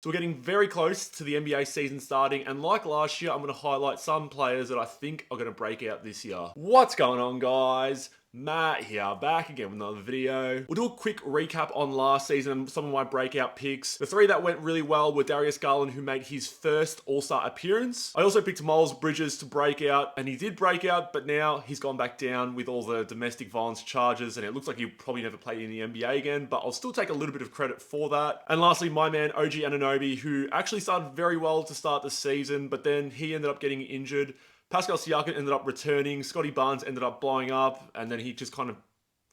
So we're getting very close to the NBA season starting, and like last year, I'm going to highlight some players that I think are going to break out this year. What's going on, guys? Matt here, back again with another video. We'll do a quick recap on last season and some of my breakout picks. The three that went really well were Darius Garland, who made his first All-Star appearance. I also picked Miles Bridges to break out, and he did break out, but now he's gone back down with all the domestic violence charges, and it looks like he'll probably never play in the NBA again, but I'll still take a little bit of credit for that. And lastly, my man OG Anunoby, who actually started very well to start the season, but then he ended up getting injured. Pascal Siakam ended up returning, Scotty Barnes ended up blowing up, and then he just kind of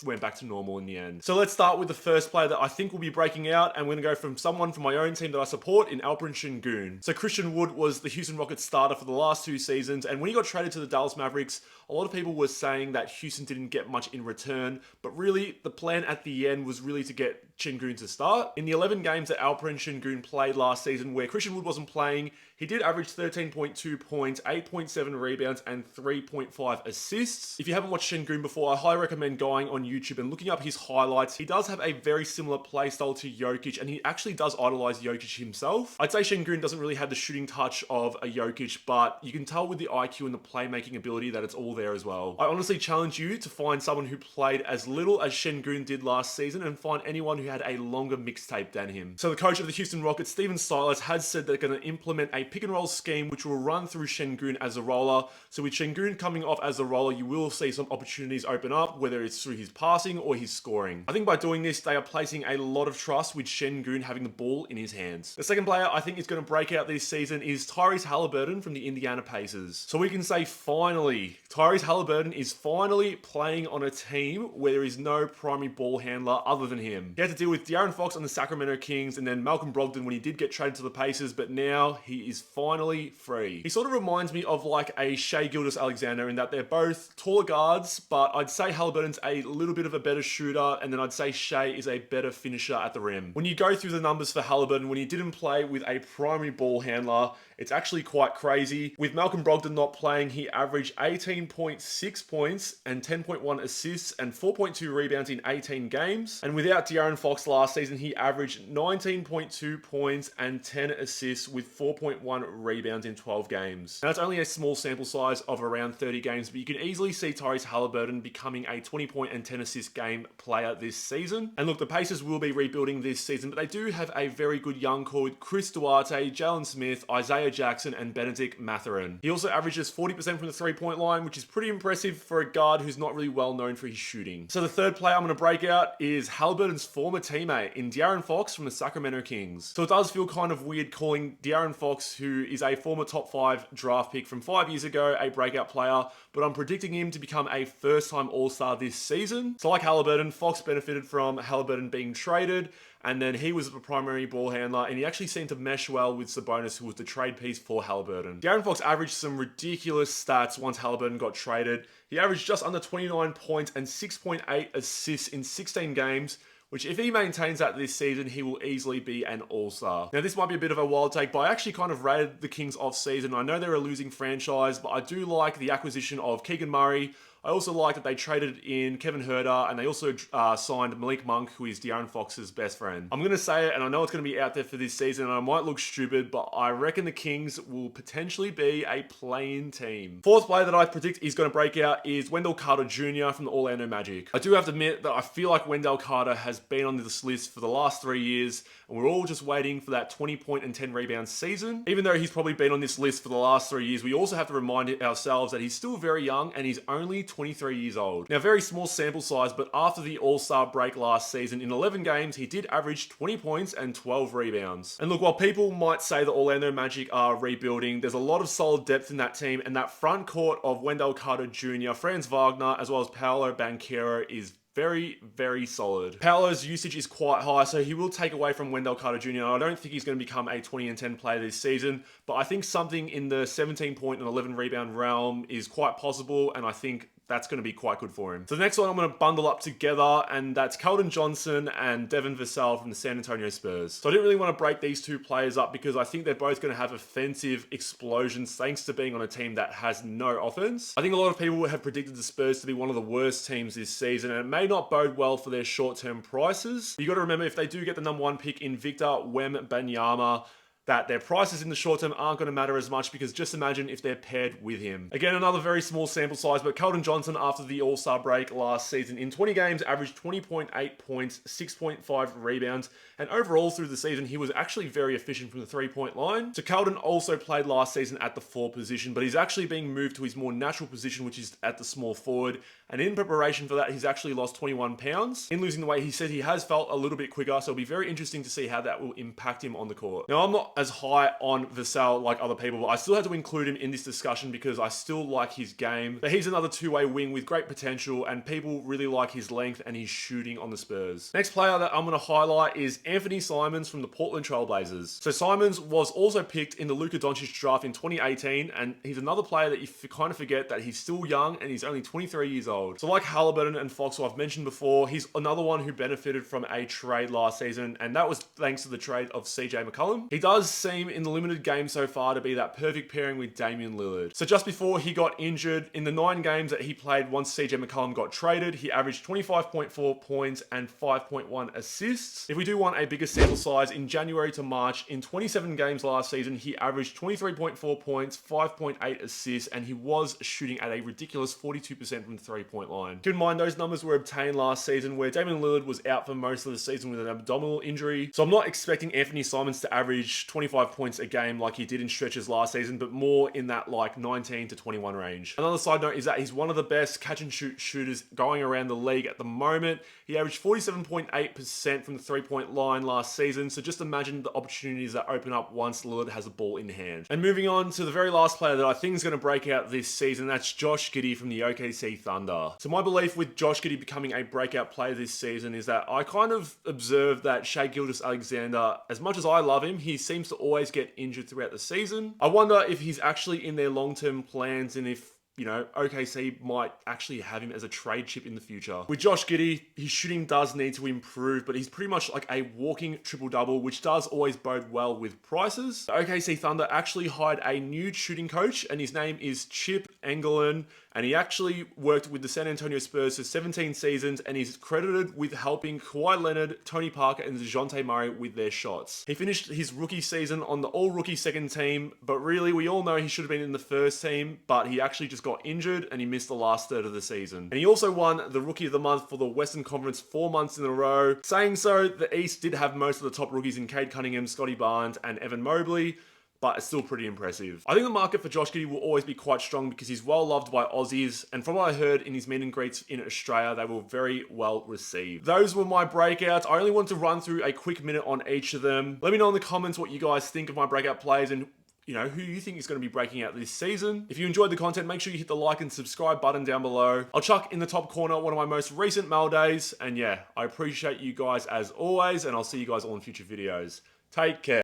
went back to normal in the end. So let's start with the first player that I think will be breaking out, and we're going to go from someone from my own team that I support in Alperen Sengun. So Christian Wood was the Houston Rockets starter for the last 2 seasons, and when he got traded to the Dallas Mavericks, a lot of people were saying that Houston didn't get much in return, but really the plan at the end was really to get Sengun to start. In the 11 games that Alperen Sengun played last season where Christian Wood wasn't playing, he did average 13.2 points, 8.7 rebounds, and 3.5 assists. If you haven't watched Sengun before, I highly recommend going on YouTube and looking up his highlights. He does have a very similar playstyle to Jokic, and he actually does idolize Jokic himself. I'd say Sengun doesn't really have the shooting touch of a Jokic, but you can tell with the IQ and the playmaking ability that it's all there as well. I honestly challenge you to find someone who played as little as Sengun did last season and find anyone who had a longer mixtape than him. So the coach of the Houston Rockets, Steven Silas, has said they're going to implement a pick and roll scheme which will run through Sengun as a roller. So with Sengun coming off as a roller, you will see some opportunities open up, whether it's through his passing or his scoring. I think by doing this, they are placing a lot of trust with Sengun having the ball in his hands. The second player I think is going to break out this season is Tyrese Halliburton from the Indiana Pacers. So we can say finally, Tyrese Halliburton is finally playing on a team where there is no primary ball handler other than him. He had to deal with De'Aaron Fox on the Sacramento Kings and then Malcolm Brogdon when he did get traded to the Pacers, but now he is finally free. He sort of reminds me of like a Shai Gilgeous-Alexander in that they're both taller guards, but I'd say Halliburton's a little bit of a better shooter, and then I'd say Shai is a better finisher at the rim. When you go through the numbers for Halliburton, when he didn't play with a primary ball handler, it's actually quite crazy. With Malcolm Brogdon not playing, he averaged 18.6 points and 10.1 assists and 4.2 rebounds in 18 games. And without De'Aaron Fox last season, he averaged 19.2 points and 10 assists with 4.1 rebounds in 12 games. Now, that's only a small sample size of around 30 games, but you can easily see Tyrese Halliburton becoming a 20-point and 10-assist game player this season. And look, the Pacers will be rebuilding this season, but they do have a very good young core with Chris Duarte, Jalen Smith, Isaiah Jackson, and Benedict Mathurin. He also averages 40% from the three-point line, which is pretty impressive for a guard who's not really well known for his shooting. So the third player I'm going to break out is Halliburton's former teammate in De'Aaron Fox from the Sacramento Kings. So it does feel kind of weird calling De'Aaron Fox, who is a former top 5 draft pick from 5 years ago, a breakout player, but I'm predicting him to become a first-time All-Star this season. So like Halliburton, Fox benefited from Halliburton being traded, and then he was the primary ball handler, and he actually seemed to mesh well with Sabonis, who was the trade piece for Halliburton. De'Aaron Fox averaged some ridiculous stats once Halliburton got traded. He averaged just under 29 points and 6.8 assists in 16 games, which if he maintains that this season, he will easily be an all-star. Now, this might be a bit of a wild take, but I actually kind of rated the Kings off-season. I know they're a losing franchise, but I do like the acquisition of Keegan Murray. I also like that they traded in Kevin Huerter, and they also signed Malik Monk, who is De'Aaron Fox's best friend. I'm going to say it, and I know it's going to be out there for this season, and I might look stupid, but I reckon the Kings will potentially be a play-in team. Fourth player that I predict is going to break out is Wendell Carter Jr. from the Orlando Magic. I do have to admit that I feel like Wendell Carter has been on this list for the last 3 years, and we're all just waiting for that 20-point and 10-rebound season. Even though he's probably been on this list for the last 3 years, we also have to remind ourselves that he's still very young, and he's only 23 years old. Now, very small sample size, but after the All-Star break last season, in 11 games, he did average 20 points and 12 rebounds. And look, while people might say the Orlando Magic are rebuilding, there's a lot of solid depth in that team, and that front court of Wendell Carter Jr., Franz Wagner, as well as Paolo Banchero is very, very solid. Paolo's usage is quite high, so he will take away from Wendell Carter Jr. I don't think he's going to become a 20 and 10 player this season, but I think something in the 17 point and 11 rebound realm is quite possible, and I think that's going to be quite good for him. So the next one I'm going to bundle up together, and that's Keldon Johnson and Devin Vassell from the San Antonio Spurs. So I didn't really want to break these two players up because I think they're both going to have offensive explosions thanks to being on a team that has no offense. I think a lot of people have predicted the Spurs to be one of the worst teams this season, and it may not bode well for their short-term prices. You got to remember, if they do get the number 1 pick in Victor Wembanyama, that their prices in the short term aren't going to matter as much, because just imagine if they're paired with him. Again, another very small sample size, but Keldon Johnson, after the All-Star break last season, in 20 games, averaged 20.8 points, 6.5 rebounds, and overall through the season, he was actually very efficient from the 3-point line. So Keldon also played last season at the 4 position, but he's actually being moved to his more natural position, which is at the small forward. And in preparation for that, he's actually lost 21 pounds. In losing the weight, he said he has felt a little bit quicker, so it'll be very interesting to see how that will impact him on the court. Now, I'm not as high on Vassell like other people, but I still had to include him in this discussion because I still like his game. But he's another two-way wing with great potential, and people really like his length and his shooting on the Spurs. Next player that I'm going to highlight is Anthony Simons from the Portland Trail Blazers. So Simons was also picked in the Luka Doncic draft in 2018, and he's another player that you kind of forget that he's still young and he's only 23 years old. So like Halliburton and Fox, who I've mentioned before, he's another one who benefited from a trade last season, and that was thanks to the trade of CJ McCollum. He does seem in the limited game so far to be that perfect pairing with Damian Lillard. So just before he got injured, in the 9 games that he played once CJ McCollum got traded, he averaged 25.4 points and 5.1 assists. If we do want a bigger sample size, in January to March, in 27 games last season, he averaged 23.4 points, 5.8 assists, and he was shooting at a ridiculous 42% from the 3-point line. Keep in mind, those numbers were obtained last season where Damian Lillard was out for most of the season with an abdominal injury. So I'm not expecting Anthony Simons to average 25 points a game like he did in stretches last season, but more in that like 19 to 21 range. Another side note is that he's one of the best catch and shoot shooters going around the league at the moment. He averaged 47.8% from the 3-point line last season, so just imagine the opportunities that open up once Lillard has a ball in hand. And moving on to the very last player that I think is going to break out this season, that's Josh Giddey from the OKC Thunder. So my belief with Josh Giddey becoming a breakout player this season is that I kind of observed that Shai Gilgeous-Alexander, as much as I love him, he seems to always get injured throughout the season. I wonder if he's actually in their long-term plans, and if OKC might actually have him as a trade chip in the future. With Josh Giddey, his shooting does need to improve, but he's pretty much like a walking triple-double, which does always bode well with prices. The OKC Thunder actually hired a new shooting coach, and his name is Chip Engelland, and he actually worked with the San Antonio Spurs for 17 seasons, and he's credited with helping Kawhi Leonard, Tony Parker, and DeJounte Murray with their shots. He finished his rookie season on the all-rookie second team, but really, we all know he should have been in the first team, but he actually just got injured and he missed the last third of the season. And he also won the Rookie of the Month for the Western Conference 4 months in a row. Saying so, the East did have most of the top rookies in Cade Cunningham, Scotty Barnes, and Evan Mobley, but it's still pretty impressive. I think the market for Josh Giddey will always be quite strong because he's well loved by Aussies, and from what I heard in his meet and greets in Australia, they were very well received. Those were my breakouts. I only want to run through a quick minute on each of them. Let me know in the comments what you guys think of my breakout players, and who you think is going to be breaking out this season. If you enjoyed the content, make sure you hit the like and subscribe button down below. I'll chuck in the top corner one of my most recent mail days. And yeah, I appreciate you guys as always, and I'll see you guys all in future videos. Take care.